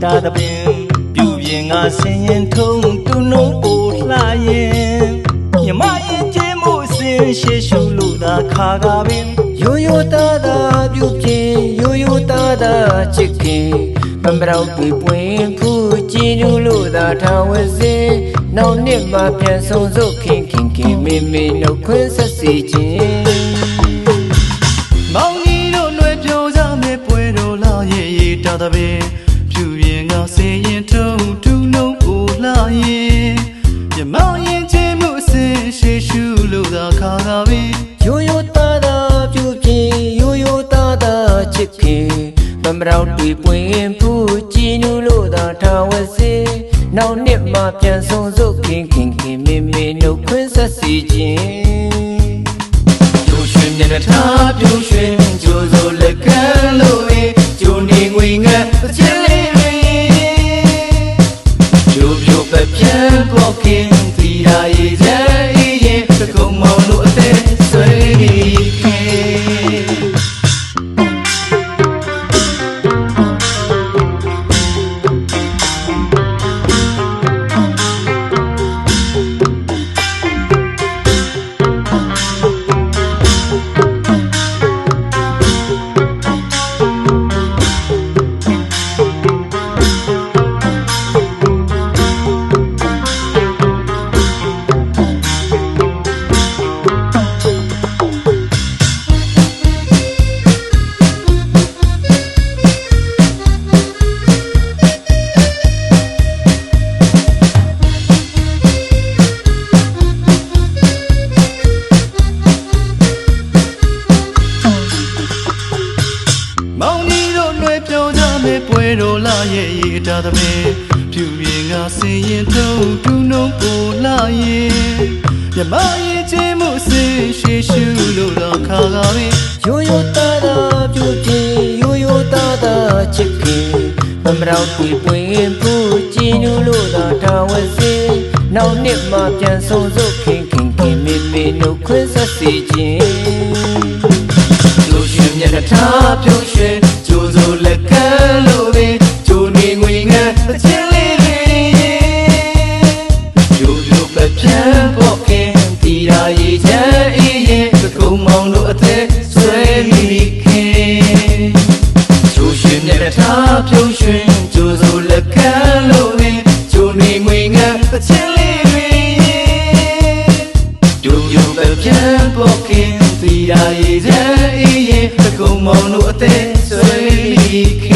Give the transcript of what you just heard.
တာတပင်ပြူပြင်ငါဆင်းရင်ထုံတူနှုံးပိုလှရင်မြမရင်ကျင်းမှုစင်ရှေရှုလို့သာခါကပင်ရိုးရိုးသားသားပြုပြင်ရိုးရိုးသားသားချစ်ခင်မမရောက်တွေ့ပွင့်ဖူးကြည်နူးလို့သာထားဝစင်နောက်နှစ်မှပြန်ဆုံစုခင်ခင်ခင်မေမေနှုတ်ခွန်းဆက်စီခြင်းမောင်ကြီးတို့လွယ်ပြောကြမယ်ပွဲတော်လာရဲ့တာတပင်ပြူပြင်ငါဆင်းရင်ထုံတူနှုံးပိုလှရင်မြမရင်ကျင်းမှုစင်ရှေရှုလို့သာခါကပင်ရိုးရိုးသားသားပြုပြင်ရိုးရိုးသားသားချစ်ခင်မမရောက်တွေ့ပွင့်ဖူးကြည်နူးလို့သာထားဝစင်နောက်နှစ်မှပြန်ဆုံစုခင်ခင်ခင်မေမေနှုတ်ခွန်းဆက်စီခြင်းကျိုးရွှင်မျက်နှာထားပြိုးရွှင်ကျိုးစိုလက်ကမ်းလို့ကျိုးနေငွေငတ်အချင်းလေးတွေကျိုးပြိုပဲပြန်ပေါ်ခင်သီရာရဲ့ကြဲရင်တကုံမောင်တို့အသက်ဆွေးခင်ပွဲတော်လာရဲ့တာတပင်ပြူပြင်ငါဆင်းရင်ထုံတူနှုံးပိုလှရင်မြမရင်ချင်းမှုစင်ရှေရှုလို့တော့ခါကပင်ရိုးရိုးသားသားပြုပြင်ရိုးရိုးသားသားချစ်ခင်မမရောက်တွေ့ပွင့်ဖူးကြည်နူးလို့သာထားဝစင်နောက်နှစ်မှပြန်ဆုံစုခင်ခင်ခင်မေမေနှုတ်ခွန်းဆက်စီခြင်းကျိုးရွှင်မျက်နှာထားပြုံးရွှင်ကျိုးစိုလက်ကမ်းလို့ကျိုးနေငွေငတ်အချင်းလေးတွေကျိုးပြိုပဲပြန်ပေါ်ခင်တီရာရဲ့ချမ်းအေးရင်တကုံမောင်တို့အသက်ဆွေးမိခင်ကျိုးရွှင်မျက်နှာထားပြုံးရွှင်ကျိုးစိုလက်ကမ်းလို့ကျိုးနေငွေငတ်အချင်းလေးတွေကျိုးပြိုပဲပြန်ပေါ်ခင်သီရာရဲ့ချမ်းအေးရင်တကုံမောင်တို့အသက်ဆွေးမိခင်